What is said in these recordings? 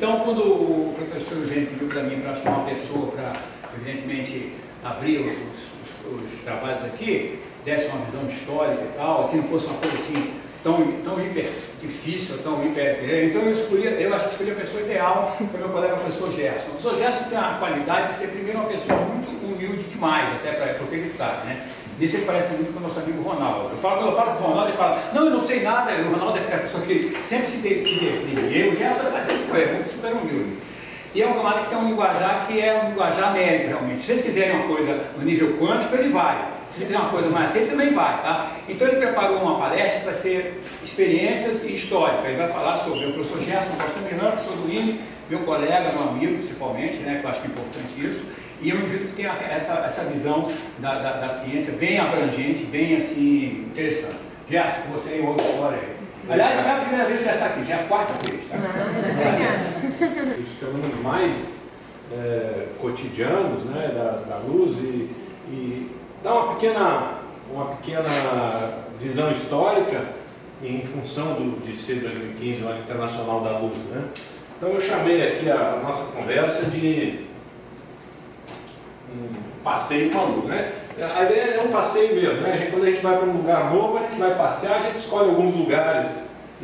Então, quando o professor Eugênio pediu para mim para chamar uma pessoa para, evidentemente, abrir os trabalhos aqui, desse uma visão histórica e tal, que não fosse uma coisa assim tão hiper difícil, tão hiper... Então eu acho que escolhi a pessoa ideal para o meu colega professor Gerson. O professor Gerson tem a qualidade de ser primeiro uma pessoa muito humilde demais, até para o que ele sabe, né? Nisso ele parece muito com o nosso amigo Ronaldo. Quando eu falo com o Ronaldo, ele fala, não, eu não sei nada. O Ronaldo é aquela pessoa que sempre se defende. O Gerson é super humilde. E é um camarada que tem um linguajar que é um linguajar médio, realmente. Se vocês quiserem uma coisa no nível quântico, ele vai. Se você quiser uma coisa mais simples, também vai, tá? Então ele preparou uma palestra para ser experiências e histórica. Ele vai falar sobre o professor Gerson Costa Miranda, professor do INE, meu colega, meu amigo, principalmente, né? Que eu acho que é importante isso. E eu indivíduo que tem essa visão da ciência bem abrangente, bem assim, interessante. Gerson, você e o outro fora aí. Aliás, não é a primeira vez que já está aqui, já é a quarta vez, tá? Os fenômenos mais cotidianos, né, da luz e dá uma pequena visão histórica em função de ser 2015 o Ano Internacional da Luz, né? Então eu chamei aqui a nossa conversa de um passeio com a luz, né? A ideia é um passeio mesmo, né? Quando a gente vai para um lugar novo, a gente vai passear, a gente escolhe alguns lugares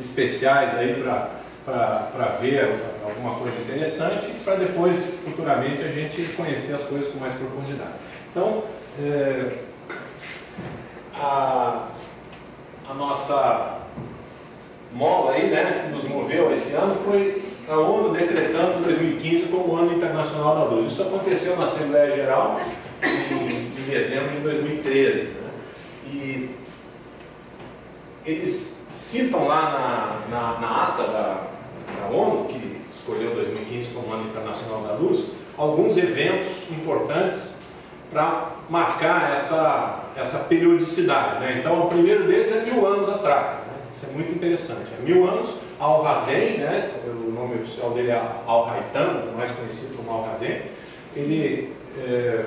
especiais aí para ver alguma coisa interessante e para depois, futuramente, a gente conhecer as coisas com mais profundidade. Então, a nossa mola aí, né, que nos moveu esse ano foi a ONU decretando 2015 como o Ano Internacional da Luz. Isso aconteceu na Assembleia Geral em dezembro de 2013. Né? E eles citam lá na ata da ONU, que escolheu 2015 como Ano Internacional da Luz, alguns eventos importantes para marcar essa periodicidade. Né? Então, o primeiro deles é 1000 anos atrás. Né? Isso é muito interessante. É 1000 anos, Al-Hazen, né? O nome oficial dele é Al-Haytham, mais conhecido como Al-Hazen. Ele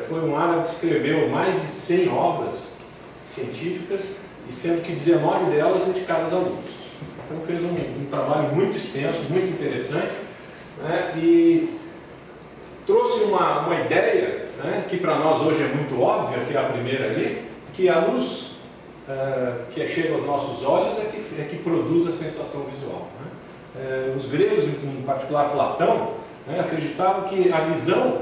foi um árabe que escreveu mais de 100 obras científicas, e sendo que 19 delas dedicadas à luz. Então fez um trabalho muito extenso, muito interessante, né? E trouxe uma ideia, né, que para nós hoje é muito óbvia, que é a primeira ali, que a luz que chega aos nossos olhos é que produz a sensação visual. Né? Os gregos, em particular Platão, né, acreditavam que a visão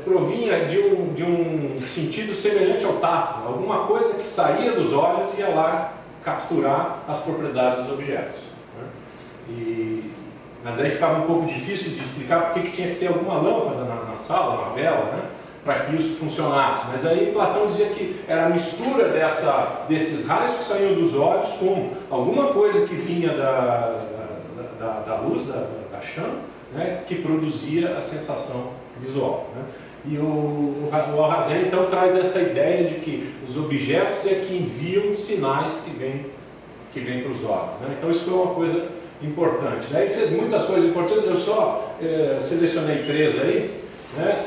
provinha de um sentido semelhante ao tato, alguma coisa que saía dos olhos e ia lá capturar as propriedades dos objetos. Né? Mas aí ficava um pouco difícil de explicar porque que tinha que ter alguma lâmpada na sala, uma vela, né, para que isso funcionasse. Mas aí Platão dizia que era a mistura desses raios que saíam dos olhos com alguma coisa que vinha da luz, da chama, né, que produzia a sensação visual. Né? E o Al-Hazen então traz essa ideia de que os objetos é que enviam sinais que vêm para os olhos. Né? Então isso foi uma coisa importante. Né? Ele fez muitas coisas importantes, eu só selecionei 3 aí. Né?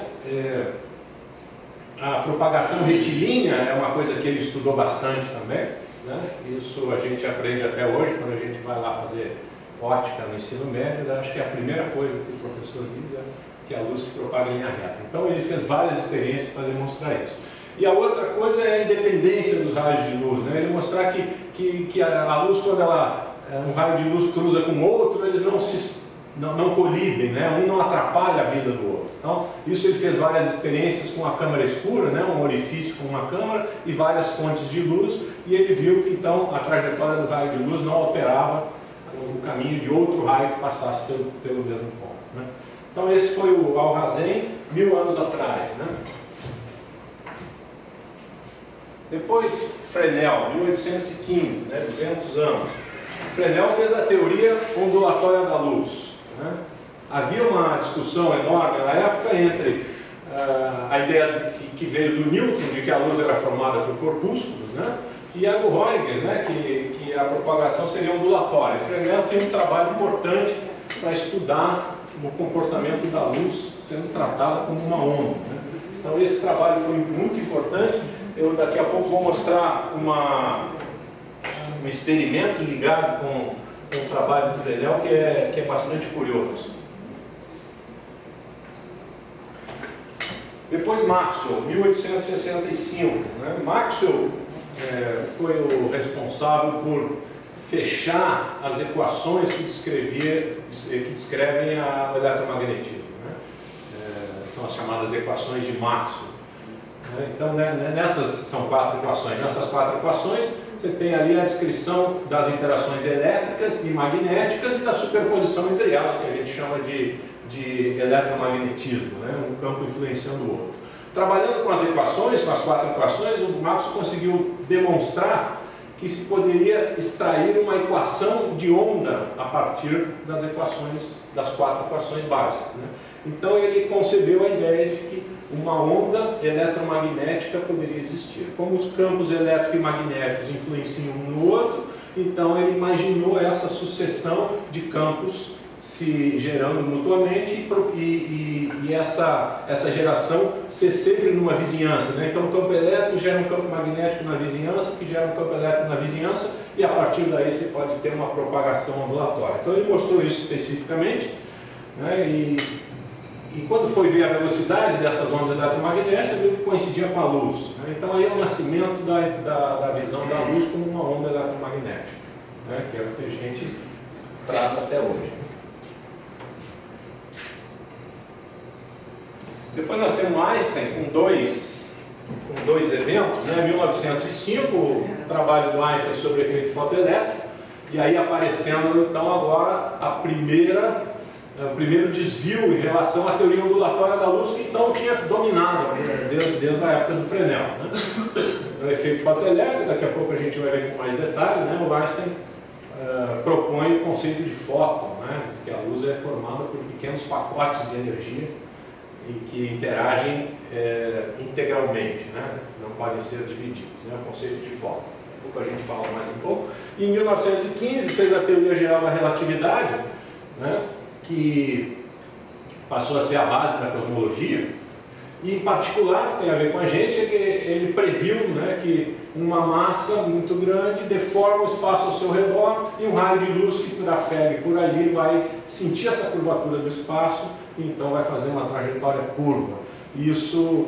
A propagação retilínea é uma coisa que ele estudou bastante também. Né? Isso a gente aprende até hoje, quando a gente vai lá fazer ótica no ensino médio. Acho que é a primeira coisa que o professor diz é que a luz se propaga em linha reta. Então ele fez várias experiências para demonstrar isso. E a outra coisa é a independência dos raios de luz. Né? Ele mostrar que a luz, quando um raio de luz cruza com outro, eles não colidem, né? Um não atrapalha a vida do outro. Então, isso ele fez várias experiências com a câmara escura, né? Um orifício com uma câmara e várias fontes de luz, e ele viu que então a trajetória do raio de luz não alterava o caminho de outro raio que passasse pelo mesmo ponto. Né? Então esse foi o Al-Hazen, 1000 anos atrás. Né? Depois Fresnel, 1815, né? 200 anos. Fresnel fez a teoria ondulatória da luz. Né? Havia uma discussão enorme na época entre a ideia que veio do Newton, de que a luz era formada por corpúsculos, né? E a do Huygens, né? que a propagação seria ondulatória. Fresnel tem um trabalho importante para estudar o comportamento da luz sendo tratada como uma onda. Né? Então esse trabalho foi muito importante. Eu daqui a pouco vou mostrar um experimento ligado com o trabalho do Fresnel que é bastante curioso. Depois Maxwell, 1865. Né? Maxwell foi o responsável por fechar as equações que descrevem o eletromagnetismo. Né? São as chamadas equações de Maxwell. Então, nessas são 4 equações. Nessas 4 equações, você tem ali a descrição das interações elétricas e magnéticas e da superposição entre elas, que a gente chama de eletromagnetismo, né? Um campo influenciando o outro. Trabalhando com as equações, com as 4 equações, o Maxwell conseguiu demonstrar que se poderia extrair uma equação de onda a partir das 4 equações básicas. Né? Então ele concebeu a ideia de que uma onda eletromagnética poderia existir. Como os campos elétricos e magnéticos influenciam um no outro, então ele imaginou essa sucessão de campos se gerando mutuamente e essa geração ser sempre numa vizinhança. Né? Então o campo elétrico gera um campo magnético na vizinhança, que gera um campo elétrico na vizinhança, e a partir daí você pode ter uma propagação ondulatória. Então ele mostrou isso especificamente, né? E quando foi ver a velocidade dessas ondas eletromagnéticas, viu que coincidia com a luz. Né? Então aí é o nascimento da visão da luz como uma onda eletromagnética, né? Que é o que a gente trata até hoje. Depois nós temos Einstein com dois eventos, né? 1905, o trabalho do Einstein sobre efeito fotoelétrico, e aí aparecendo então agora o primeiro desvio em relação à teoria ondulatória da luz, que então tinha dominado desde a época do Fresnel. Né? O efeito fotoelétrico, daqui a pouco a gente vai ver com mais detalhe, né? O Einstein propõe o conceito de fóton, né? Que a luz é formada por pequenos pacotes de energia e que interagem integralmente, né? Não podem ser divididos, né? O conceito de fóton. Daqui a pouco a gente fala mais um pouco. E em 1915 fez a teoria geral da relatividade, né? Que passou a ser a base da cosmologia, e em particular, que tem a ver com a gente, é que ele previu, né, que uma massa muito grande deforma o espaço ao seu redor e um raio de luz que trafegue por ali vai sentir essa curvatura do espaço e então vai fazer uma trajetória curva. Isso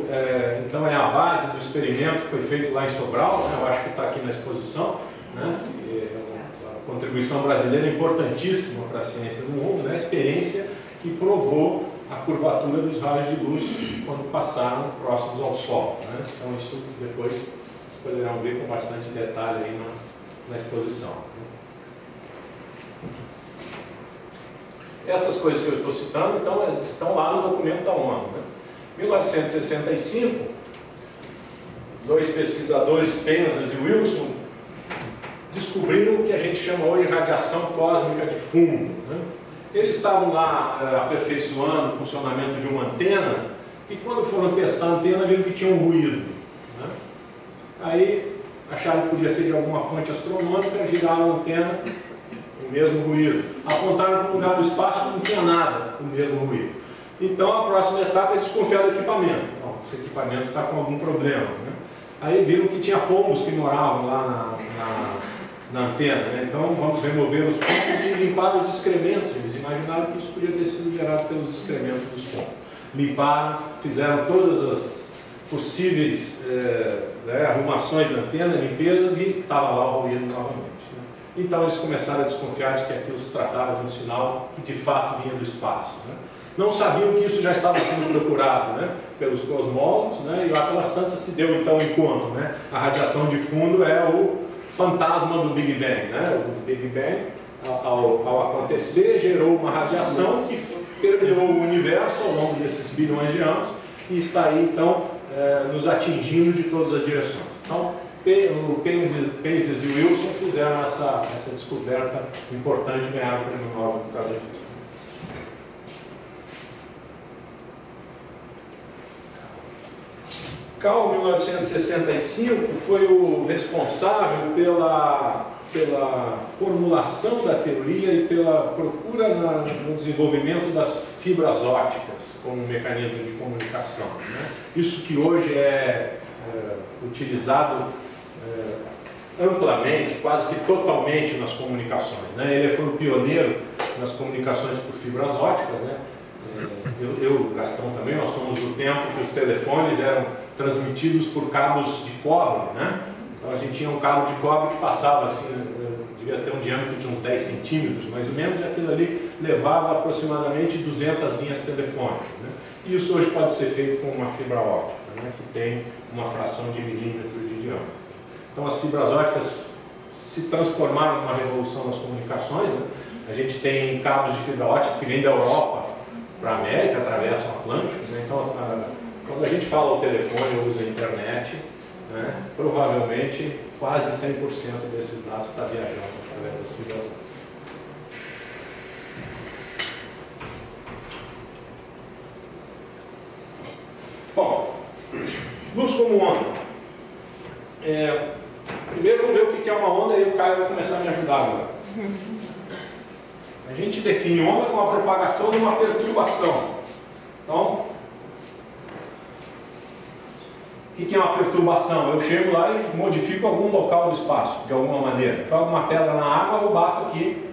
então é a base do experimento que foi feito lá em Sobral, né, eu acho que está aqui na exposição, né, a contribuição brasileira é importantíssima para a ciência do mundo, né, a experiência que provou a curvatura dos raios de luz quando passaram próximos ao Sol. Né? Então isso depois vocês poderão ver com bastante detalhe aí na exposição. Essas coisas que eu estou citando, então, estão lá no documento da ONU. Né? Em 1965, dois pesquisadores, Penzas e Wilson, descobriram o que a gente chama hoje de radiação cósmica de fundo. Né? Eles estavam lá aperfeiçoando o funcionamento de uma antena e quando foram testar a antena viram que tinha um ruído. Né? Aí acharam que podia ser de alguma fonte astronômica, giraram a antena, o mesmo ruído. Apontaram para um lugar do espaço e não tinha nada, o mesmo ruído. Então a próxima etapa é desconfiar do equipamento. Bom, esse equipamento está com algum problema. Né? Aí viram que tinha pombos que moravam lá na antena, né? Então vamos remover os pombos e limpar os excrementos. Eles imaginaram que isso podia ter sido gerado pelos excrementos dos pombos. Limparam, fizeram todas as possíveis arrumações na antena, limpezas, e estava lá o ruído novamente. Né? Então eles começaram a desconfiar de que aquilo se tratava de um sinal que de fato vinha do espaço. Né? Não sabiam que isso já estava sendo procurado, né, pelos cosmólogos, né, e lá pelas tantas se deu então o encontro. Né? A radiação de fundo é o fantasma do Big Bang. Né? O Big Bang, ao acontecer, gerou uma radiação que permeou o universo ao longo desses bilhões de anos e está aí, então, nos atingindo de todas as direções. Então, o Penzas e o Wilson fizeram essa descoberta importante e ganharam o prêmio Nobel por causa disso. Cal, 1965, foi o responsável pela formulação da teoria e pela procura no desenvolvimento das fibras ópticas como mecanismo de comunicação. Né? Isso que hoje é utilizado amplamente, quase que totalmente nas comunicações. Né? Ele foi o pioneiro nas comunicações por fibras ópticas, né? eu e o Gastão também, nós somos do tempo que os telefones eram transmitidos por cabos de cobre, né? Então a gente tinha um cabo de cobre que passava assim, devia ter um diâmetro de uns 10 centímetros, mais ou menos, e aquilo ali levava aproximadamente 200 linhas telefônicas, né? E isso hoje pode ser feito com uma fibra óptica, né? Que tem uma fração de milímetro de diâmetro. Então as fibras ópticas se transformaram numa revolução nas comunicações, né? A gente tem cabos de fibra óptica que vêm da Europa para a América, atravessam o Atlântico, né? Então, quando a gente fala o telefone ou usa a internet, né, provavelmente quase 100% desses dados está viajando através das fibras ópticas. Bom, luz como onda. Primeiro vamos ver o que é uma onda e o Caio vai começar a me ajudar agora. A gente define onda como a propagação de uma perturbação. Então, o que é uma perturbação? Eu chego lá e modifico algum local do espaço, de alguma maneira. Jogo uma pedra na água, eu bato aqui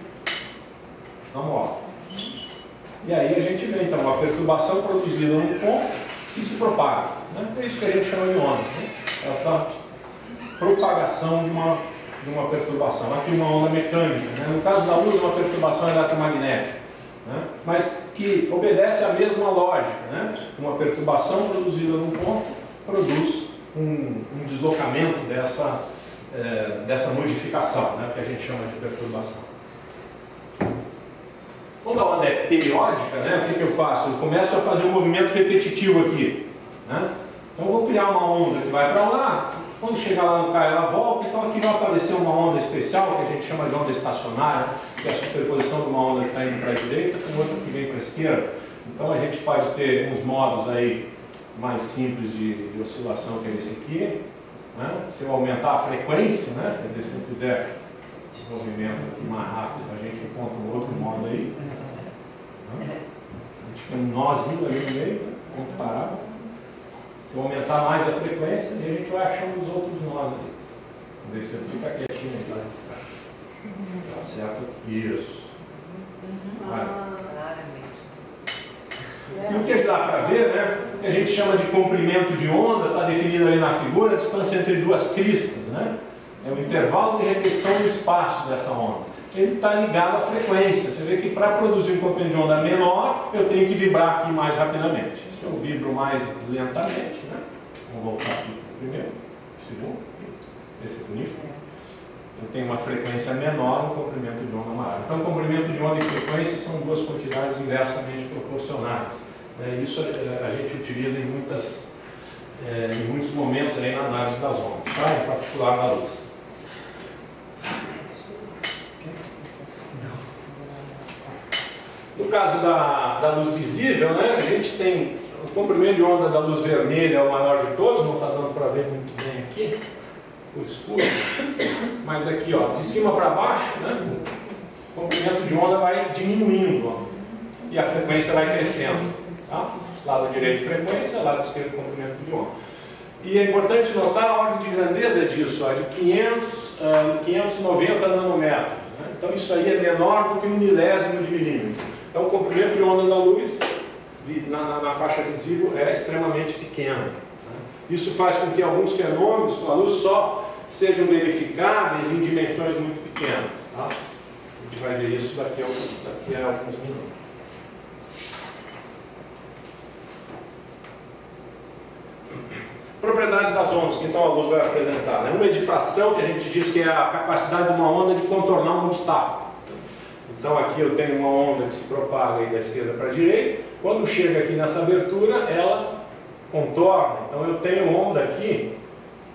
na mola. E aí a gente vê, então, uma perturbação produzida num ponto que se propaga, né? É isso que a gente chama de onda, né? Essa propagação de uma perturbação. Aqui uma onda mecânica, né? No caso da luz, uma perturbação eletromagnética, né? Mas que obedece à mesma lógica, né? Uma perturbação produzida num ponto produz um deslocamento dessa modificação, né? Que a gente chama de perturbação. Quando a onda é periódica, né? O que eu faço? Eu começo a fazer um movimento repetitivo aqui, né? Então eu vou criar uma onda que vai para lá. Quando chegar lá no Caio, ela volta. Então aqui vai aparecer uma onda especial, que a gente chama de onda estacionária, que é a superposição de uma onda que está indo para a direita com outra que vem para a esquerda. Então a gente pode ter uns modos aí mais simples de oscilação, que é esse aqui, né? Se eu aumentar a frequência, né? Quer dizer, se eu fizer um movimento aqui mais rápido, a gente encontra um outro modo aí, né? A gente tem um nozinho ali no meio, né? Ponto parado. Se eu aumentar mais a frequência, a gente vai achando os outros nós ali. Vamos ver se você fica quietinho aí. Tá certo? Isso. E o que dá para ver, né? O que a gente chama de comprimento de onda, está definido ali na figura, a distância entre duas cristas, né? É o intervalo de repetição do espaço dessa onda. Ele está ligado à frequência. Você vê que para produzir um comprimento de onda menor, eu tenho que vibrar aqui mais rapidamente. Se eu vibro mais lentamente, né? Vamos voltar aqui primeiro, segundo, esse é bonito. Eu tenho uma frequência menor, um comprimento de onda maior. Então, comprimento de onda e frequência são duas quantidades inversamente proporcionais. Isso a gente utiliza em muitos momentos aí na análise das ondas, tá? Em particular na luz. No caso da luz visível, né, a gente tem o comprimento de onda da luz vermelha é o maior de todos, não está dando para ver muito bem aqui, o escuro, mas aqui, ó, de cima para baixo, né, o comprimento de onda vai diminuindo, ó, e a frequência vai crescendo. Tá? Lado direito frequência, lado esquerdo comprimento de onda. E é importante notar a ordem de grandeza disso, ó, de 590 nanômetros. Né? Então isso aí é menor do que 1 milésimo de milímetro. Então o comprimento de onda da luz na faixa visível é extremamente pequeno. Né? Isso faz com que alguns fenômenos com a luz só sejam verificáveis em dimensões muito pequenas. Tá? A gente vai ver isso daqui a alguns minutos. Propriedades das ondas que então a luz vai apresentar, né? Uma é difração, que a gente diz que é a capacidade de uma onda de contornar um obstáculo. Então aqui eu tenho uma onda que se propaga aí da esquerda para a direita. Quando chega aqui nessa abertura, ela contorna. Então eu tenho onda aqui,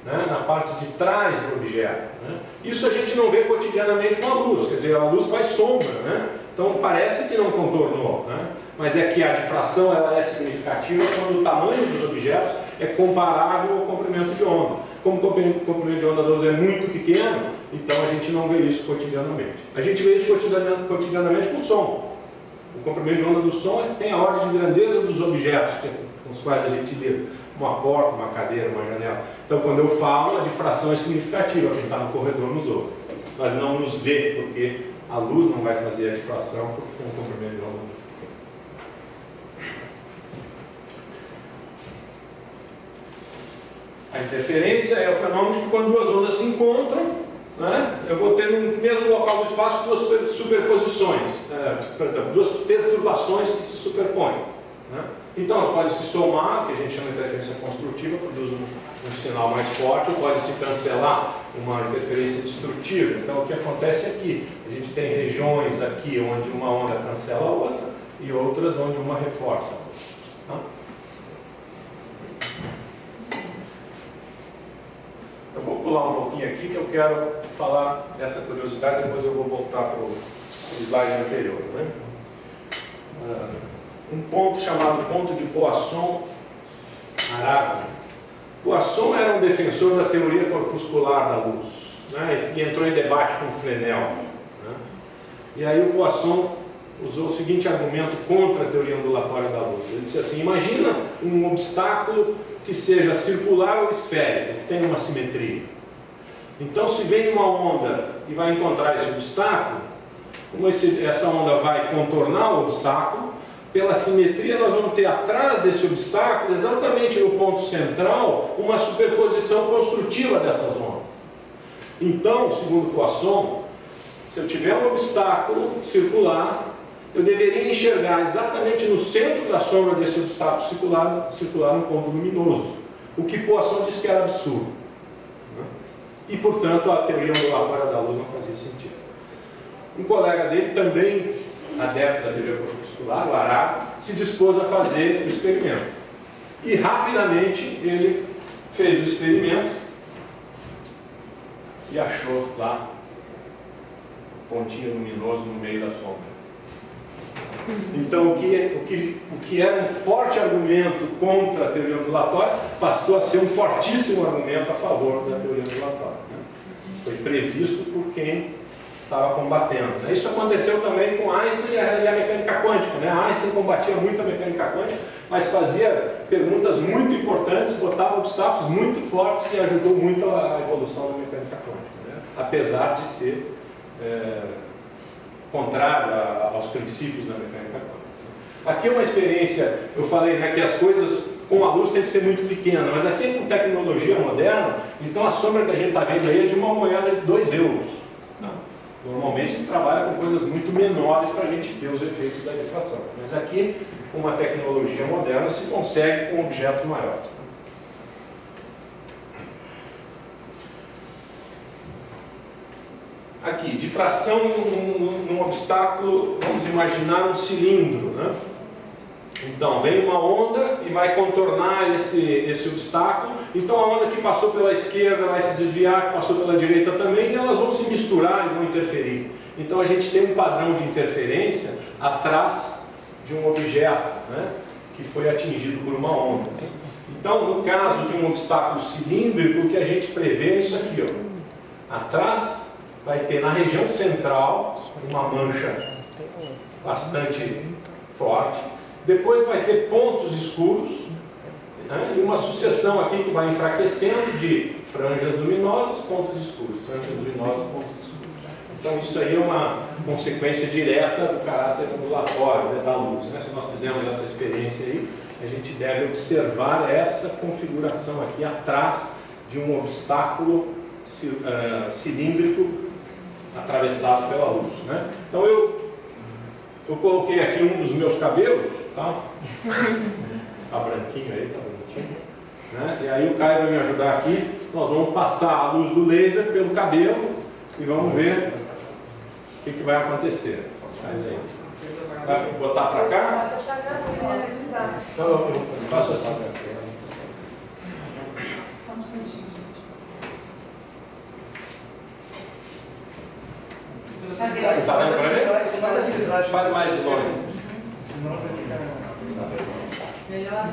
né, na parte de trás do objeto. Né? Isso a gente não vê cotidianamente com a luz, quer dizer, a luz faz sombra, né? Então parece que não contornou, né? Mas é que a difração ela é significativa quando o tamanho dos objetos é comparável ao comprimento de onda. Como o comprimento de onda da luz é muito pequeno, então a gente não vê isso cotidianamente. A gente vê isso cotidianamente com o som. O comprimento de onda do som tem a ordem de grandeza dos objetos com os quais a gente lida. Uma porta, uma cadeira, uma janela. Então quando eu falo, a difração é significativa, quem está no corredor nos ouve. Mas não nos vê, porque a luz não vai fazer a difração porque tem um comprimento de onda muito pequeno. A interferência é o fenômeno de que quando duas ondas se encontram, né, eu vou ter no mesmo local do espaço duas superposições, duas perturbações que se superpõem. Né? Então elas podem se somar, que a gente chama de interferência construtiva, produz um sinal mais forte, ou pode se cancelar, uma interferência destrutiva. Então o que acontece aqui? A gente tem regiões aqui onde uma onda cancela a outra e outras onde uma reforça a outra. Tá? Eu vou pular um pouquinho aqui que eu quero falar dessa curiosidade, depois eu vou voltar para o slide anterior. Né? Um ponto chamado ponto de Poisson-Arago. Poisson era um defensor da teoria corpuscular da luz, né? E entrou em debate com Fresnel. Né? E aí o Poisson usou o seguinte argumento contra a teoria ondulatória da luz. Ele disse assim: imagina um obstáculo que seja circular ou esférico, que tenha uma simetria. Então, se vem uma onda e vai encontrar esse obstáculo, como essa onda vai contornar o obstáculo, pela simetria nós vamos ter atrás desse obstáculo, exatamente no ponto central, uma superposição construtiva dessas ondas. Então, segundo Poisson, se eu tiver um obstáculo circular, eu deveria enxergar exatamente no centro da sombra desse obstáculo circular um ponto luminoso, o que Poisson disse que era absurdo. Né? E, portanto, a teoria ondulatória da luz não fazia sentido. Um colega dele, também adepto da teoria corpuscular, o Arago, se dispôs a fazer o experimento. E, rapidamente, ele fez o experimento e achou lá um pontinho luminoso no meio da sombra. Então, o que era um forte argumento contra a teoria ondulatória passou a ser um fortíssimo argumento a favor da teoria ondulatória. Né? Foi previsto por quem estava combatendo. Né? Isso aconteceu também com Einstein e a mecânica quântica. Né? Einstein combatia muito a mecânica quântica, mas fazia perguntas muito importantes, botava obstáculos muito fortes e ajudou muito a evolução da mecânica quântica. Né? Apesar de ser contrário aos princípios da mecânica quântica. Aqui é uma experiência, eu falei, né, que as coisas com a luz tem que ser muito pequena, mas aqui é com tecnologia moderna, então a sombra que a gente está vendo aí é de uma moeda de 2 euros. Não. Normalmente se trabalha com coisas muito menores para a gente ter os efeitos da difração, mas aqui, com uma tecnologia moderna, se consegue com objetos maiores. Aqui, difração num obstáculo, vamos imaginar um cilindro, né? Então, vem uma onda e vai contornar esse obstáculo. Então, a onda que passou pela esquerda vai se desviar, que passou pela direita também, e elas vão se misturar e vão interferir. Então, a gente tem um padrão de interferência atrás de um objeto, né, que foi atingido por uma onda. Então, no caso de um obstáculo cilíndrico, o que a gente prevê é isso aqui, ó. Atrás vai ter na região central uma mancha bastante forte. Depois vai ter pontos escuros, né, e uma sucessão aqui que vai enfraquecendo de franjas luminosas, pontos escuros, franjas luminosas, pontos escuros. Então isso aí é uma consequência direta do caráter ondulatório, né, da luz. Né? Se nós fizermos essa experiência aí, a gente deve observar essa configuração aqui atrás de um obstáculo cilíndrico atravessado pela luz. Né? Então eu coloquei aqui um dos meus cabelos, tá? Tá branquinho aí, tá bonitinho. Né? E aí o Caio vai me ajudar aqui. Nós vamos passar a luz do laser pelo cabelo e vamos ver o que vai acontecer. Faz aí. Vai botar para cá? Então eu faço assim. Só um instantinho, gente. Tá vendo para mim? Faz mais de longe. Melhor?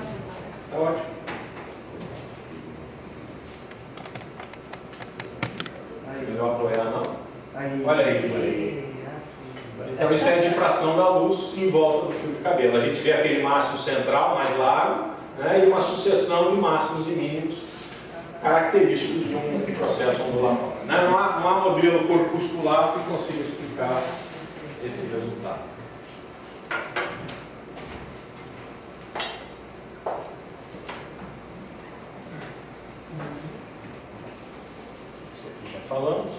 Tá ótimo. Melhor apoiar, não? Olha aí. Então isso é a difração da luz em volta do fio de cabelo. A gente vê aquele máximo central mais largo, né, e uma sucessão de máximos e mínimos característicos de um processo ondulatório. Né? Não há modelo corpuscular que consiga explicar esse resultado. falamos.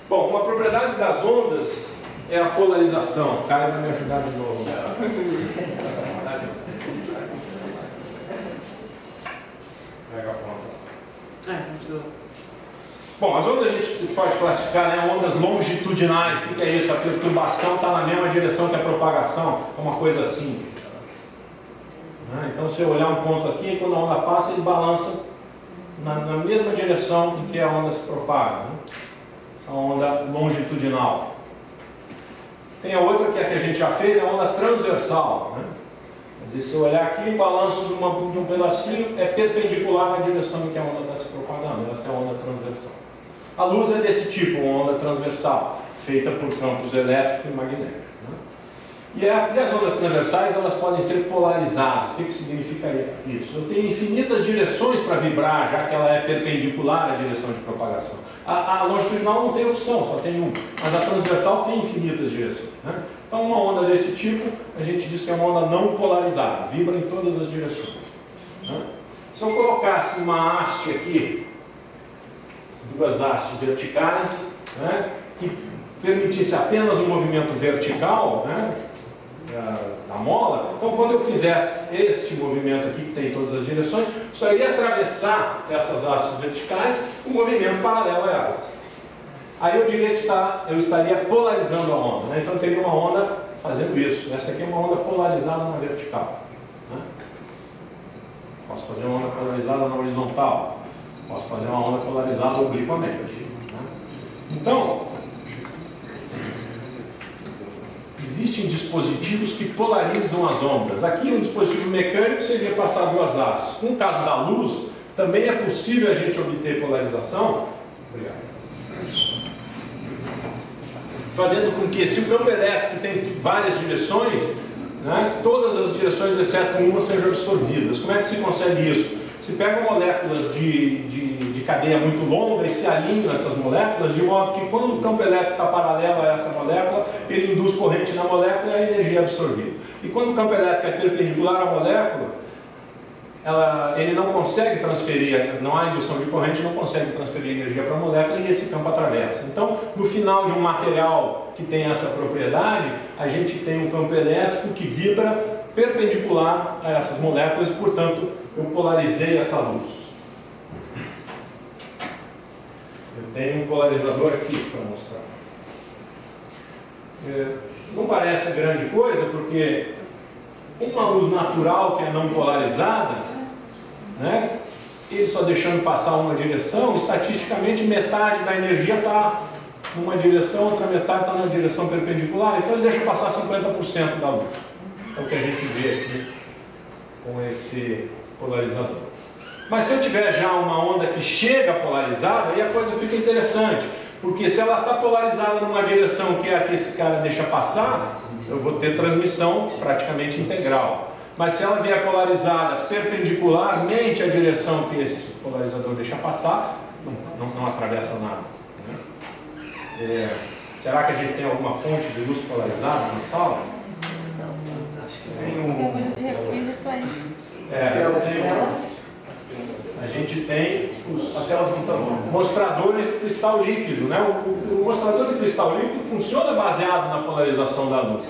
Bom, uma propriedade das ondas é a polarização. O Caio vai me ajudar de novo. Pega a ponta. Não precisa. Bom, as ondas a gente pode classificar, né, ondas longitudinais. O que é isso? A perturbação está na mesma direção que a propagação. É uma coisa simples. Então, se eu olhar um ponto aqui, quando a onda passa, ele balança na mesma direção em que a onda se propaga. Né? A onda longitudinal. Tem a outra que é a que a gente já fez, a onda transversal. Né? Quer dizer, se eu olhar aqui, o balanço de um pedacinho é perpendicular na direção em que a onda está se propagando. Essa é a onda transversal. A luz é desse tipo, uma onda transversal, feita por campos elétricos e magnéticos. Né? E as ondas transversais, elas podem ser polarizadas. O que significa isso? Eu tenho infinitas direções para vibrar, já que ela é perpendicular à direção de propagação. A longitudinal não tem opção, só tem uma. Mas a transversal tem infinitas direções. Né? Então, uma onda desse tipo, a gente diz que é uma onda não polarizada, vibra em todas as direções. Né? Se eu colocasse uma haste aqui, duas hastes verticais, né, que permitisse apenas um movimento vertical, né, da mola, então quando eu fizesse este movimento aqui, que tem em todas as direções, só iria atravessar essas hastes verticais um movimento paralelo a elas. Aí eu diria que eu estaria polarizando a onda, né? Então eu teria uma onda fazendo isso. Essa aqui é uma onda polarizada na vertical. Né? Posso fazer uma onda polarizada na horizontal. Posso fazer uma onda polarizada obliquamente. Né? Então, existem dispositivos que polarizam as ondas. Aqui um dispositivo mecânico seria passar duas hastes. No caso da luz, também é possível a gente obter polarização. Obrigado. Fazendo com que, se o campo elétrico tem várias direções, né, todas as direções, exceto uma, sejam absorvidas. Como é que se consegue isso? Se pega moléculas de cadeia muito longa e se alinham essas moléculas, de modo que quando o campo elétrico está paralelo a essa molécula, ele induz corrente na molécula e a energia é absorvida. E quando o campo elétrico é perpendicular à molécula, ele não consegue transferir, não há indução de corrente, não consegue transferir energia para a molécula e esse campo atravessa. Então, no final de um material que tem essa propriedade, a gente tem um campo elétrico que vibra perpendicular a essas moléculas, portanto, eu polarizei essa luz. Eu tenho um polarizador aqui para mostrar. Não parece grande coisa, porque uma luz natural que é não polarizada, né, ele só deixando passar uma direção, estatisticamente metade da energia está numa direção, outra metade está na direção perpendicular, então ele deixa passar 50% da luz. É o que a gente vê aqui com esse polarizador. Mas se eu tiver já uma onda que chega polarizada, aí a coisa fica interessante, porque se ela está polarizada numa direção que é a que esse cara deixa passar, eu vou ter transmissão praticamente integral. Mas se ela vier polarizada perpendicularmente à direção que esse polarizador deixa passar, não atravessa nada. Né? Será que a gente tem alguma fonte de luz polarizada na sala? A gente tem os mostradores de cristal líquido. Né? O mostrador de cristal líquido funciona baseado na polarização da luz.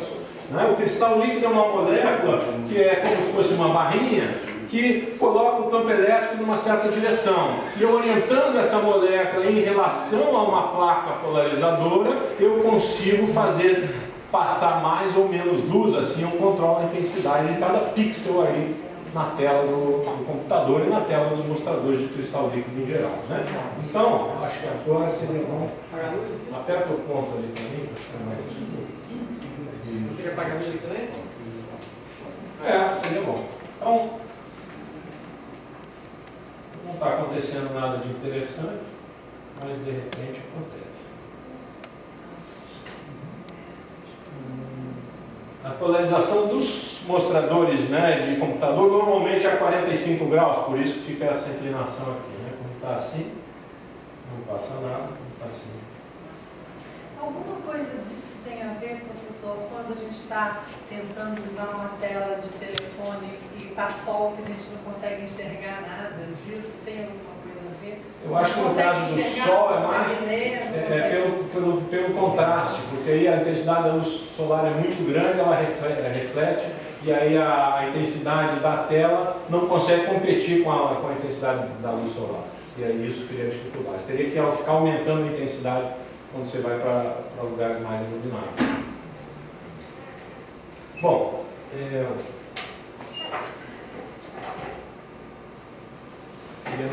Né? O cristal líquido é uma molécula que é como se fosse uma barrinha que coloca o campo elétrico numa certa direção. E eu orientando essa molécula em relação a uma placa polarizadora, eu consigo fazer passar mais ou menos luz, assim eu controlo a intensidade de cada pixel aí na tela do computador e na tela dos mostradores de cristal líquido em geral. Né? Então, acho que agora seria bom. Aperta o ponto ali para mim, para ficar mais. Quer apagar a luz também? Seria bom. Então, não está acontecendo nada de interessante, mas de repente acontece. A polarização dos mostradores, né, de computador normalmente é a 45 graus, por isso fica essa inclinação aqui. Né? Quando está assim, não passa nada, quando está assim. Alguma coisa disso tem a ver, professor, quando a gente está tentando usar uma tela de telefone e está sol que a gente não consegue enxergar nada disso? Tem alguma coisa a Eu acho que no caso do Sol é mais pelo contraste, porque aí a intensidade da luz solar é muito grande, ela reflete, e aí a intensidade da tela não consegue competir com a intensidade da luz solar. E aí isso cria dificuldades. Teria que ficar aumentando a intensidade quando você vai para lugares mais iluminados. Bom, queria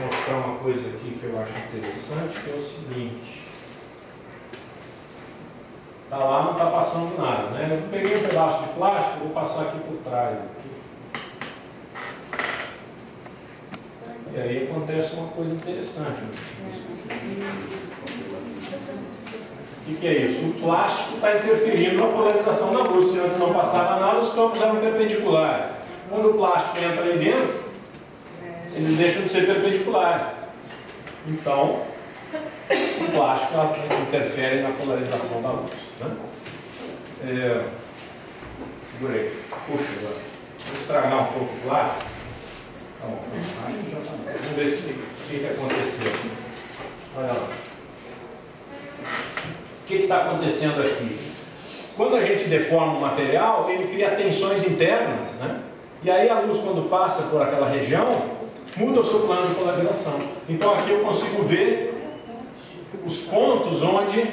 mostrar uma coisa aqui que eu acho interessante, que é o seguinte. Tá lá, não está passando nada, né? Eu peguei um pedaço de plástico, vou passar aqui por trás. E aí acontece uma coisa interessante. O que é isso? O plástico está interferindo na polarização da luz. Se antes não passava nada, os campos eram perpendiculares. Quando o plástico entra ali dentro, eles deixam de ser perpendiculares. Então, o plástico interfere na polarização da luz. Né? Segurei. Puxa, agora. Vou estragar um pouco o plástico. Então, vamos ver o que aconteceu. Olha lá. O que está acontecendo aqui? Quando a gente deforma o material, ele cria tensões internas, né? E aí a luz, quando passa por aquela região, muda o seu plano de polarização. Então aqui eu consigo ver os pontos onde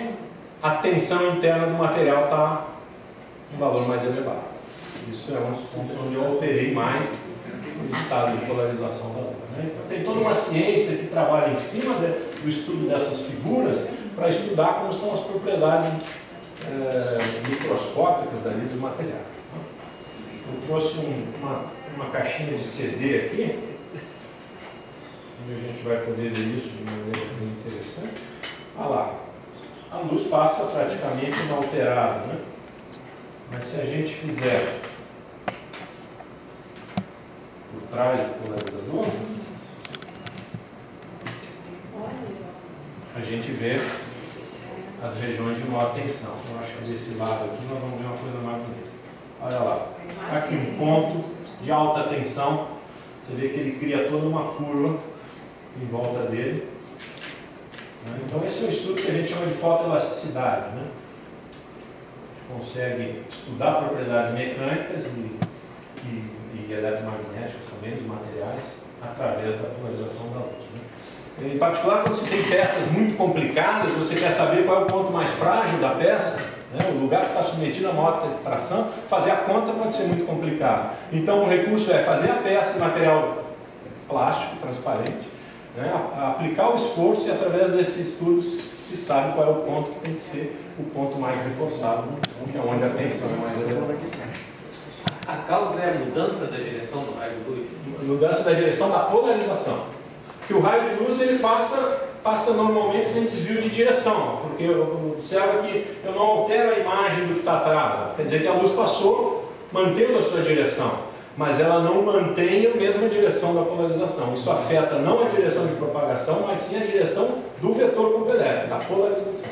a tensão interna do material está em valor mais elevado. Isso é um dos pontos onde eu alterei mais o estado de polarização da luz. Né? Então tem toda uma ciência que trabalha em cima do estudo dessas figuras para estudar como estão as propriedades microscópicas ali dos materiais. Eu trouxe uma caixinha de CD aqui, onde a gente vai poder ver isso de maneira bem interessante. Olha lá, a luz passa praticamente inalterada, né? Mas se a gente fizer por trás do polarizador, a gente vê as regiões de maior tensão. Eu acho que desse lado aqui nós vamos ver uma coisa mais bonita. Olha lá, aqui um ponto de alta tensão. Você vê que ele cria toda uma curva em volta dele. Então esse é um estudo que a gente chama de fotoelasticidade. Né? A gente consegue estudar propriedades mecânicas e eletromagnéticas também dos materiais através da polarização da luz. Né? Em particular, quando você tem peças muito complicadas, você quer saber qual é o ponto mais frágil da peça, né? O lugar que está submetido a maior tração, fazer a conta pode ser muito complicado. Então o recurso é fazer a peça de material plástico, transparente, né? Aplicar o esforço e através desses estudos se sabe qual é o ponto que tem que ser o ponto mais reforçado, que é onde a tensão é mais elevada. A causa é a mudança da direção do raio de luz? Mudança da direção da polarização. Que o raio de luz ele passa normalmente sem desvio de direção, porque eu observo que eu não altero a imagem do que está atrás. Quer dizer que a luz passou mantendo a sua direção, mas ela não mantém a mesma direção da polarização. Isso afeta não a direção de propagação, mas sim a direção do vetor campo elétrico, da polarização.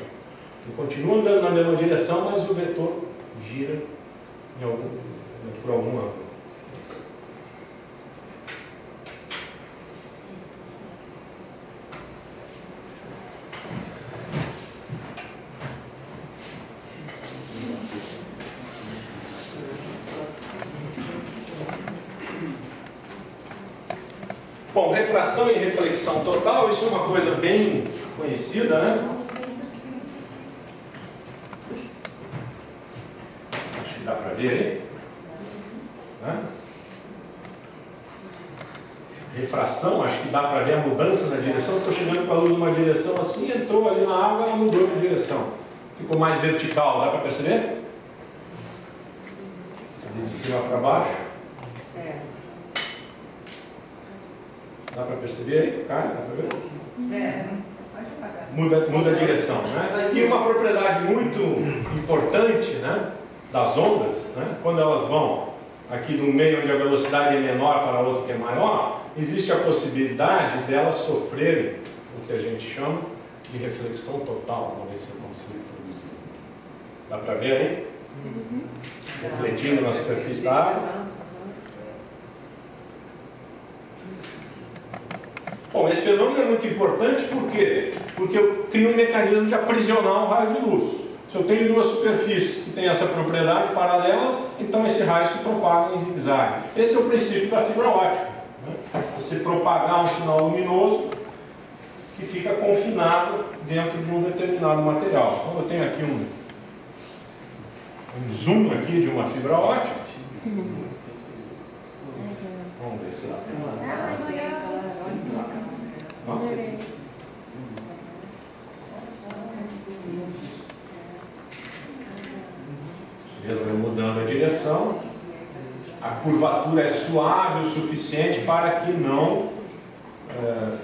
Ele continua andando na mesma direção, mas o vetor gira por algum ângulo. Bom, refração e reflexão total, isso é uma coisa bem conhecida, né? Acho que dá para ver aí. Né? Refração, acho que dá para ver a mudança na direção. Eu estou chegando com a luz numa direção assim, entrou ali na água, ela mudou de direção. Ficou mais vertical, dá para perceber? Fazer de cima para baixo. Dá para perceber aí? Cai, dá para ver? Muda a direção, né? E uma propriedade muito importante, né, das ondas, né, quando elas vão aqui de um meio onde a velocidade é menor para outro que é maior, existe a possibilidade delas sofrerem o que a gente chama de reflexão total. Vamos ver se eu consigo produzir. Dá para ver aí? Refletindo na superfície da água. Bom, Bom, esse fenômeno é muito importante por quê? Porque eu crio um mecanismo de aprisionar um raio de luz. Se eu tenho duas superfícies que têm essa propriedade paralelas, então esse raio se propaga em zigue-zague. Esse é o princípio da fibra ótica, né? Você propagar um sinal luminoso que fica confinado dentro de um determinado material. Então eu tenho aqui um zoom aqui de uma fibra ótica. Vamos ver se dá para mesmo mudando a direção, a curvatura é suave o suficiente para que não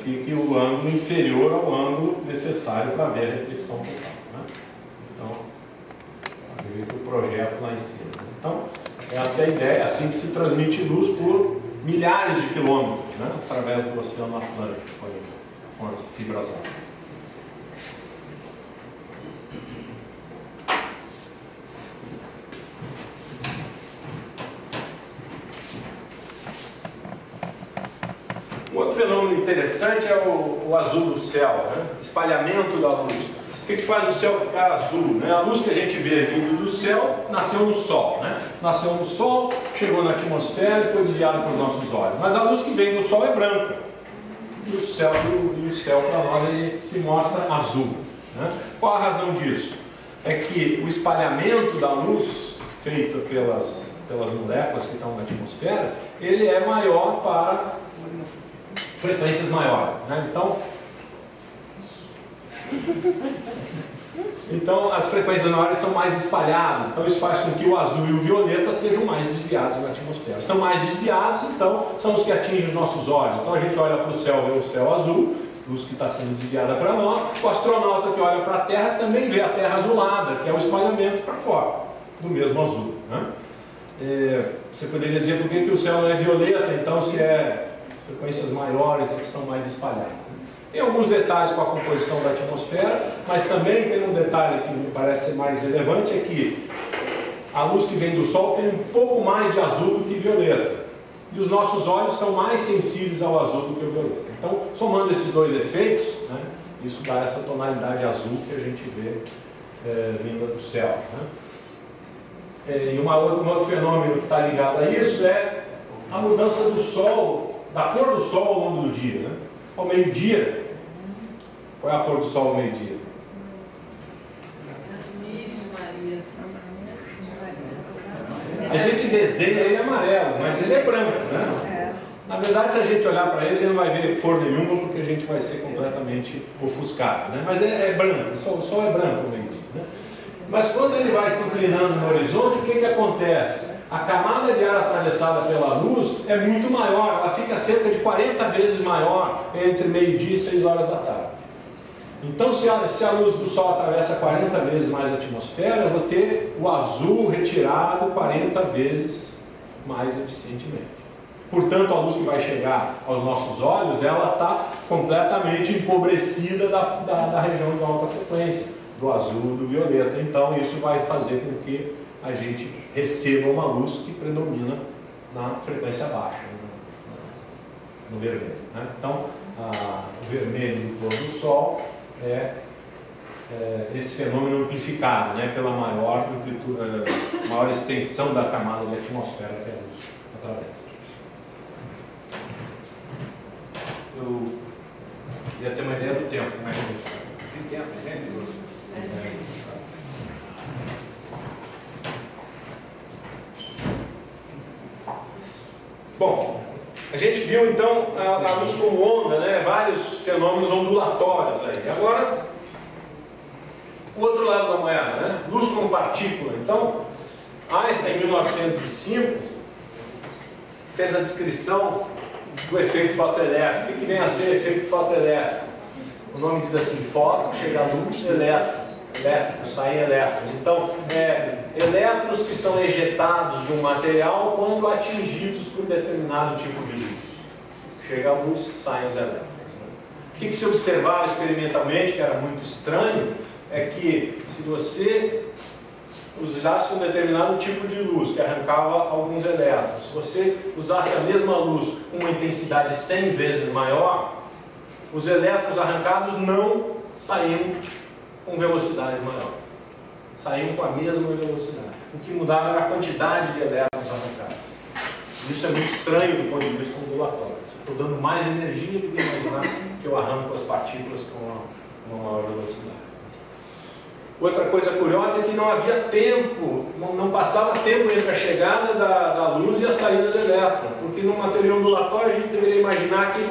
fique o ângulo inferior ao ângulo necessário para ver a reflexão total, né? Então, eu projeto lá em cima. Então, essa é a ideia, assim que se transmite luz por milhares de quilômetros, né? Através do Oceano Atlântico, com as fibras ópticas. Um outro fenômeno interessante é o azul do céu, né? Espalhamento da luz. O que faz o céu ficar azul, né? A luz que a gente vê vindo do céu nasceu no Sol, né? Nasceu no Sol, chegou na atmosfera e foi desviada por nossos olhos. Mas a luz que vem do Sol é branca. E o céu para nós ele se mostra azul, né? Qual a razão disso? É que o espalhamento da luz feita pelas moléculas que estão na atmosfera, ele é maior para frequências maiores, né? Então as frequências maiores são mais espalhadas, então isso faz com que o azul e o violeta sejam mais desviados na atmosfera. São mais desviados, então são os que atingem os nossos olhos. Então a gente olha para o céu, vê o céu azul, luz que está sendo desviada para nós. O astronauta que olha para a Terra também vê a Terra azulada, que é o espalhamento para fora do mesmo azul, né? Você poderia dizer por que o céu não é violeta, então, se é frequências maiores é que são mais espalhadas. Tem alguns detalhes com a composição da atmosfera, mas também tem um detalhe que me parece ser mais relevante, é que a luz que vem do Sol tem um pouco mais de azul do que violeta. E os nossos olhos são mais sensíveis ao azul do que ao violeta. Então, somando esses dois efeitos, né, isso dá essa tonalidade azul que a gente vê vinda do céu, né? E um outro fenômeno que está ligado a isso é a mudança do Sol, da cor do Sol ao longo do dia, né? Ao meio-dia, qual é a cor do Sol ao meio-dia? A gente desenha ele amarelo, mas ele é branco, né? Na verdade, se a gente olhar para ele, a gente não vai ver cor nenhuma, porque a gente vai ser completamente ofuscado, né? Mas é branco, o Sol é branco ao meio-dia, né? Mas quando ele vai se inclinando no horizonte, o que acontece? A camada de ar atravessada pela luz é muito maior, ela fica cerca de 40 vezes maior entre meio-dia e 6 horas da tarde. Então, se a luz do Sol atravessa 40 vezes mais a atmosfera, eu vou ter o azul retirado 40 vezes mais eficientemente. Portanto, a luz que vai chegar aos nossos olhos, ela está completamente empobrecida da região de alta frequência, do azul, do violeta. Então, isso vai fazer com que a gente receba uma luz que predomina na frequência baixa, no vermelho, né? Então, o vermelho do pôr do Sol é esse fenômeno amplificado, né, pela maior extensão da camada de atmosfera que a luz atravessa. Eu queria ter uma ideia do tempo, como é que a gente está? Tem tempo, gente? Bom, a gente viu então a luz como onda, né? Vários fenômenos ondulatórios aí. Agora, o outro lado da moeda, né? Luz como partícula. Então, Einstein, em 1905, fez a descrição do efeito fotoelétrico. O que vem a ser efeito fotoelétrico? O nome diz assim: foto, chega a luz, elétrico, saem elétrons. Então, elétrons que são ejetados de um material quando atingidos por determinado tipo de luz. Chega a luz, saem os elétrons. O que se observava experimentalmente, que era muito estranho, é que se você usasse um determinado tipo de luz que arrancava alguns elétrons, se você usasse a mesma luz com uma intensidade 100 vezes maior, os elétrons arrancados não saíam com velocidades maiores. Saíam com a mesma velocidade. O que mudava era a quantidade de elétrons arrancados. Isso é muito estranho do ponto de vista ondulatório. Estou dando mais energia do que imaginar que eu arranco as partículas com uma maior velocidade. Outra coisa curiosa é que não havia tempo, não passava tempo entre a chegada da luz e a saída do elétron, porque numa teoria ondulatória a gente deveria imaginar que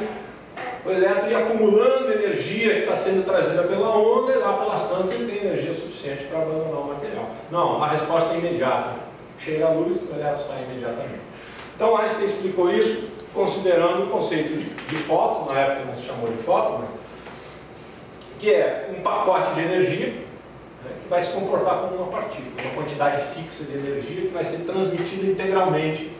o elétron ia acumulando energia que está sendo trazida pela onda e lá pelas tantas ele tem energia suficiente para abandonar o material. Não, a resposta é imediata. Chega a luz, o elétron sai imediatamente. Então Einstein explicou isso considerando o conceito de fóton, na época não se chamou de fóton, né? Que é um pacote de energia, né, que vai se comportar como uma partícula, uma quantidade fixa de energia que vai ser transmitida integralmente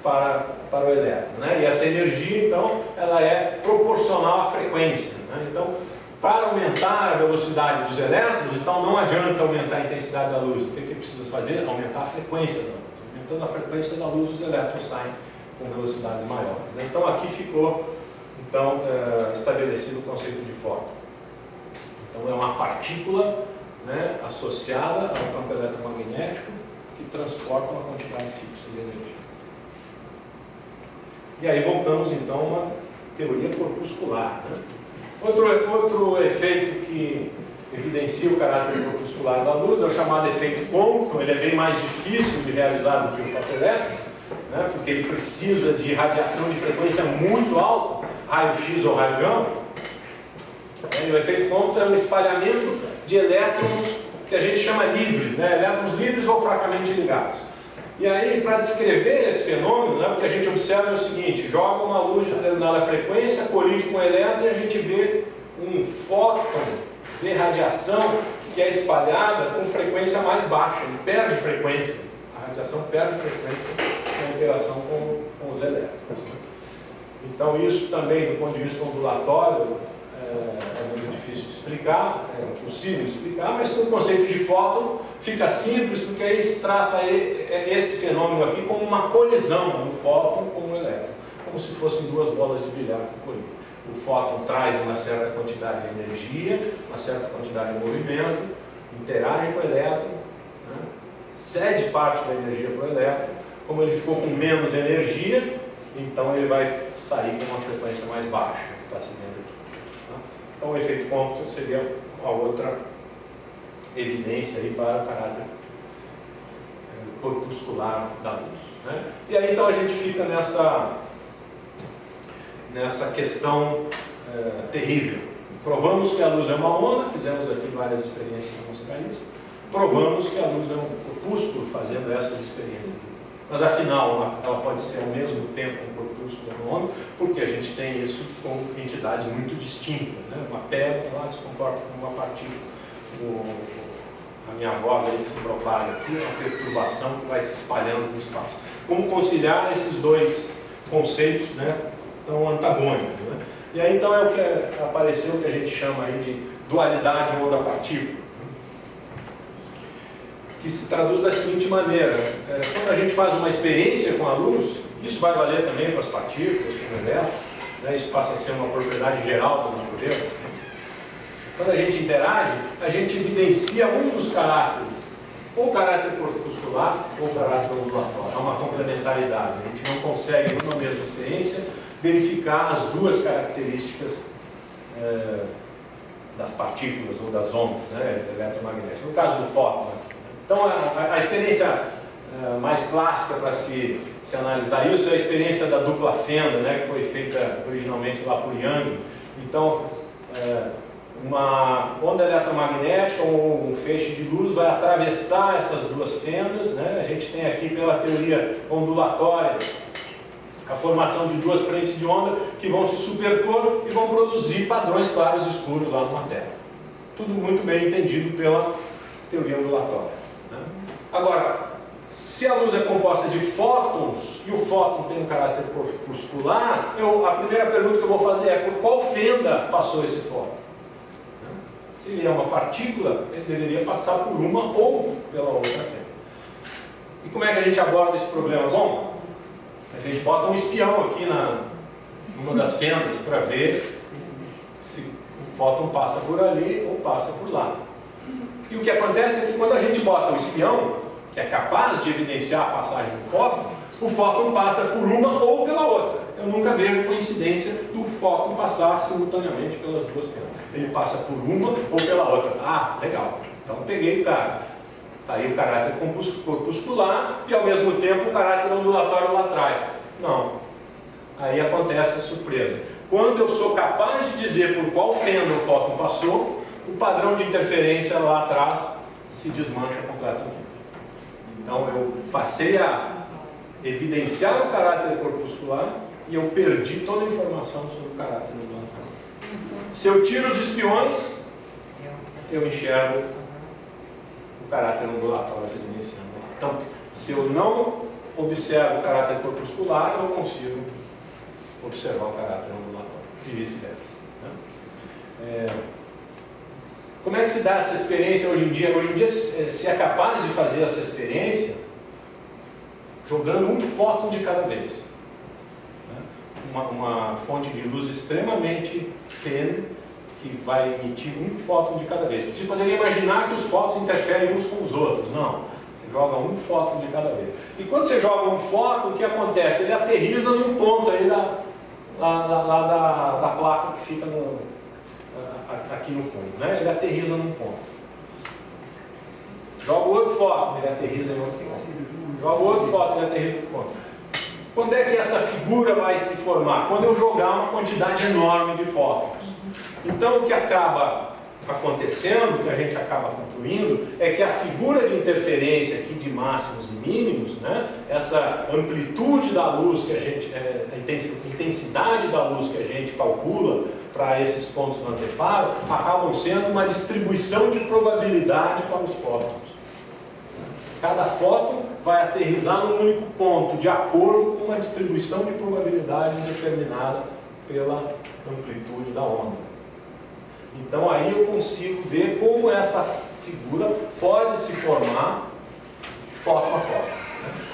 para o elétron, né? E essa energia, então, ela é proporcional à frequência, né? Então, para aumentar a velocidade dos elétrons, então não adianta aumentar a intensidade da luz. O que precisa fazer? Aumentar a frequência da luz. Aumentando a frequência da luz, os elétrons saem com velocidades maiores. Então, aqui ficou estabelecido o conceito de fóton. Então, é uma partícula, né, associada ao campo eletromagnético que transporta uma quantidade fixa de energia. E aí voltamos então a uma teoria corpuscular, né? Outro efeito que evidencia o caráter corpuscular da luz é o chamado efeito Compton. Ele é bem mais difícil de realizar do que o fotoelétrico, né? Porque ele precisa de radiação de frequência muito alta, raio-x ou raio gama. E o efeito Compton é um espalhamento de elétrons que a gente chama livres, né? Elétrons livres ou fracamente ligados. E aí, para descrever esse fenômeno, né, o que a gente observa é o seguinte: joga uma luz de determinada frequência, colide com um elétron e a gente vê um fóton de radiação que é espalhada com frequência mais baixa, ele perde frequência. A radiação perde frequência na interação com os elétrons. Então, isso também, do ponto de vista ondulatório, é muito difícil de explicar, é possível de explicar, mas com o conceito de fóton fica simples, porque aí se trata esse fenômeno aqui como uma colisão, um fóton com um elétron, como se fossem duas bolas de bilhar colidindo. O fóton traz uma certa quantidade de energia, uma certa quantidade de movimento, interage com o elétron, né? Cede parte da energia para o elétron. Como ele ficou com menos energia, então ele vai sair com uma frequência mais baixa, que está se vendo aqui. Então o efeito Compton seria a outra evidência aí para o caráter corpuscular da luz, né? E aí então a gente fica nessa questão terrível. Provamos que a luz é uma onda, fizemos aqui várias experiências para mostrar isso. Provamos que a luz é um corpúsculo fazendo essas experiências. Mas afinal, ela pode ser ao mesmo tempo um corpúsculo e uma onda, porque a gente tem isso com entidades muito distintas, né? Uma pedra lá se comporta como uma partícula. A minha voz aí que se propaga aqui é uma perturbação que vai se espalhando no espaço. Como conciliar esses dois conceitos, né, tão antagônicos, né? E aí então é o que apareceu, que a gente chama aí de dualidade onda-partícula, que se traduz da seguinte maneira: quando a gente faz uma experiência com a luz, isso vai valer também para as partículas, para o elétron, né? Isso passa a ser uma propriedade geral da natureza. Quando a gente interage, a gente evidencia um dos caráteres, ou o caráter corpuscular, ou o caráter ondulatório. É uma complementaridade. A gente não consegue, numa mesma experiência, verificar as duas características das partículas ou das ondas, né, eletromagnéticas. No caso do fóton, né? Então, a experiência mais clássica para se analisar isso é a experiência da dupla fenda, né, que foi feita originalmente lá por Young. Então, uma onda eletromagnética ou um feixe de luz vai atravessar essas duas fendas, né? A gente tem aqui, pela teoria ondulatória, a formação de duas frentes de onda que vão se superpor e vão produzir padrões claros e escuros lá numa tela. Tudo muito bem entendido pela teoria ondulatória, né? Agora, se a luz é composta de fótons e o fóton tem um caráter corpuscular, a primeira pergunta que eu vou fazer é: por qual fenda passou esse fóton? Se ele é uma partícula, ele deveria passar por uma ou pela outra fenda. E como é que a gente aborda esse problema? Bom, a gente bota um espião aqui numa das fendas para ver se fóton passa por ali ou passa por lá. E o que acontece é que quando a gente bota o espião, que é capaz de evidenciar a passagem do fóton, o fóton passa por uma ou pela outra. Eu nunca vejo coincidência do fóton passar simultaneamente pelas duas fendas. Ele passa por uma ou pela outra. Ah, legal. Então peguei o cara. Está aí o caráter corpuscular e ao mesmo tempo o caráter ondulatório lá atrás. Não. Aí acontece a surpresa. Quando eu sou capaz de dizer por qual fenda o fóton passou, o padrão de interferência lá atrás se desmancha completamente. Então eu passei a evidenciar o caráter corpuscular e eu perdi toda a informação sobre o caráter ondulatório. Se eu tiro os espiões, eu enxergo o caráter ondulatório evidenciando. Então, se eu não observo o caráter corpuscular, eu consigo observar o caráter ondulatório e vice-versa. Como é que se dá essa experiência hoje em dia? Hoje em dia se é capaz de fazer essa experiência jogando um fóton de cada vez. Uma fonte de luz extremamente tênue que vai emitir um fóton de cada vez. Você poderia imaginar que os fótons interferem uns com os outros. Não. Você joga um fóton de cada vez. E quando você joga um fóton, o que acontece? Ele aterriza num ponto aí da placa que fica aqui no fundo. Né? Ele aterriza num ponto. Joga outro fóton, ele aterriza em outro ponto. Joga outro fóton, ele aterriza em outro ponto. Quando é que essa figura vai se formar? Quando eu jogar uma quantidade enorme de fótons. Então o que acaba acontecendo, que a gente acaba concluindo, é que a figura de interferência aqui de máximos e mínimos, né, essa amplitude da luz que a gente, a intensidade da luz que a gente calcula para esses pontos no anteparo, acabam sendo uma distribuição de probabilidade para os fótons. Cada fóton vai aterrissar num único ponto, de acordo com uma distribuição de probabilidade determinada pela amplitude da onda. Então aí eu consigo ver como essa figura pode se formar fóton a fóton.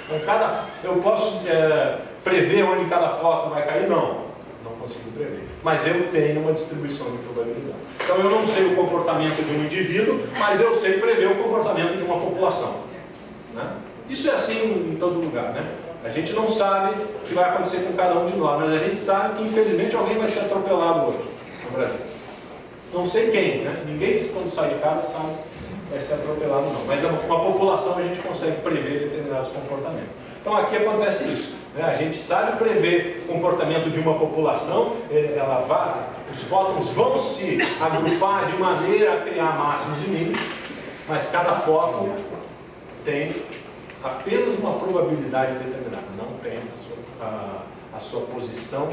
Então, eu posso prever onde cada fóton vai cair? Não consigo prever. Mas eu tenho uma distribuição de probabilidade. Então eu não sei o comportamento de um indivíduo, mas eu sei prever o comportamento de uma população. Né? Isso é assim em todo lugar. Né? A gente não sabe o que vai acontecer com cada um de nós, mas a gente sabe que infelizmente alguém vai ser atropelado hoje no Brasil. Não sei quem, né? Ninguém quando sai de casa sabe que vai ser atropelado não, mas uma população a gente consegue prever determinados comportamentos. Então aqui acontece isso, né? A gente sabe prever o comportamento de uma população, os fótons vão se agrupar de maneira a criar máximos e mínimos, mas cada fóton tem apenas uma probabilidade determinada, não tem a sua posição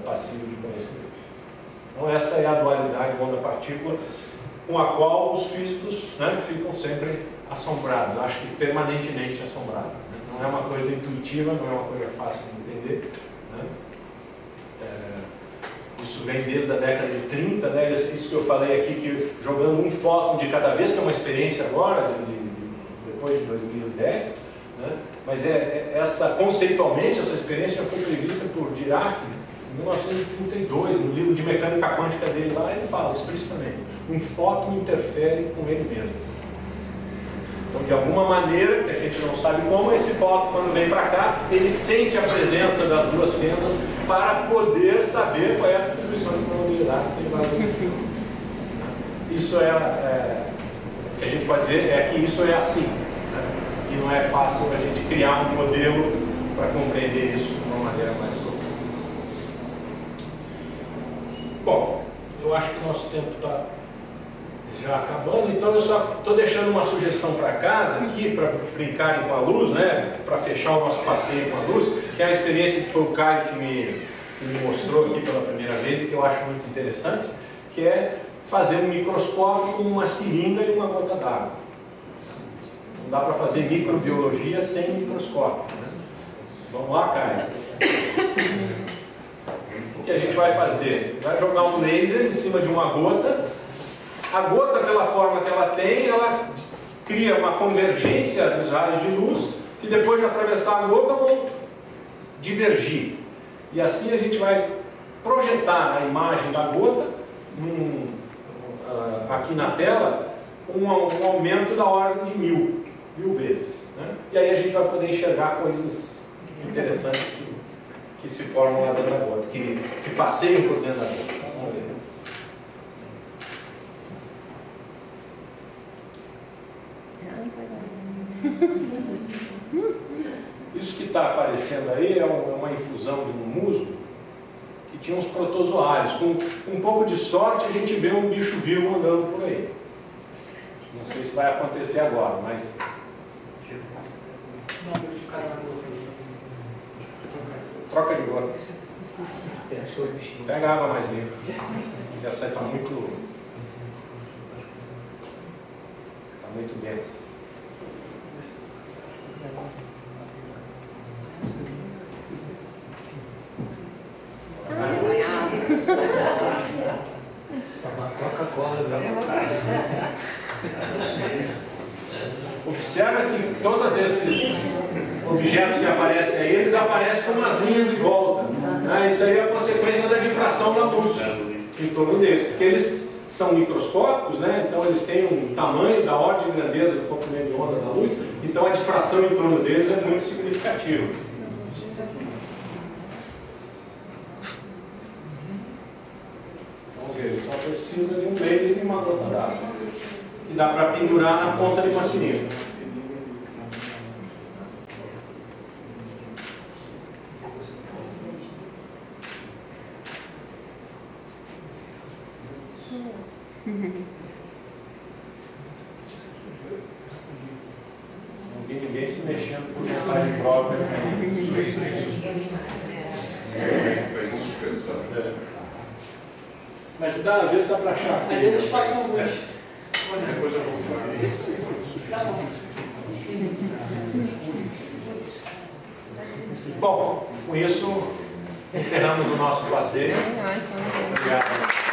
passiva de conhecimento. Então essa é a dualidade onda-partícula com a qual os físicos, né, ficam sempre assombrados, acho que permanentemente assombrados. Né? Não é uma coisa intuitiva, não é uma coisa fácil de entender. Né? Isso vem desde a década de 30, né? Isso que eu falei aqui, que jogando um fóton de cada vez, que é uma experiência agora, depois de 2010, né? Mas conceitualmente essa experiência foi prevista por Dirac em 1932, no livro de mecânica quântica dele lá, ele fala explicitamente, um fóton interfere com ele mesmo. Então, de alguma maneira, que a gente não sabe como, esse fóton, quando vem para cá, ele sente a presença das duas fendas para poder saber qual é a distribuição de probabilidade que ele vai acontecer. Isso o que a gente pode dizer é que isso é assim. Né? E não é fácil a gente criar um modelo para compreender isso de uma maneira mais profunda. Bom, eu acho que o nosso tempo está já acabando, então eu só estou deixando uma sugestão para casa aqui, para brincarem com a luz, né? Para fechar o nosso passeio com a luz, que é a experiência que foi o Caio que me mostrou aqui pela primeira vez e que eu acho muito interessante, que é fazer um microscópio com uma seringa e uma gota d'água. Não dá para fazer microbiologia sem microscópio. Né? Vamos lá, Caio. O que a gente vai fazer? Vai jogar um laser em cima de uma gota. A gota, pela forma que ela tem, ela cria uma convergência dos raios de luz que depois de atravessar a gota vão divergir. E assim a gente vai projetar a imagem da gota aqui na tela um aumento da ordem de mil vezes. Né? E aí a gente vai poder enxergar coisas interessantes que se formam lá dentro da gota, que passeiam por dentro da gota. Vamos ver. Isso que está aparecendo aí é uma infusão de um musgo que tinha uns protozoários. Com um pouco de sorte a gente vê um bicho vivo andando por aí. Não sei se vai acontecer agora, mas... Troca de gota. Pega a água mais limpa. Essa está muito densa. Observa que todos esses objetos que aparecem aí, eles aparecem com umas linhas de volta. Né? Isso aí é a consequência da difração da luz em torno deles, porque eles são microscópicos, né? Então eles têm um tamanho da ordem de grandeza do comprimento de onda da luz, então a difração em torno deles é muito significativa. Vamos ver, só precisa de um laser e uma gota d'água. E dá para pendurar na ponta de uma seringa. Não vi ninguém se mexendo por vontade própria. Mas às vezes dá para achar. Às vezes passam alguns. Depois eu vou falar. Tá bom. Bom, com isso encerramos o nosso passeio. Obrigado.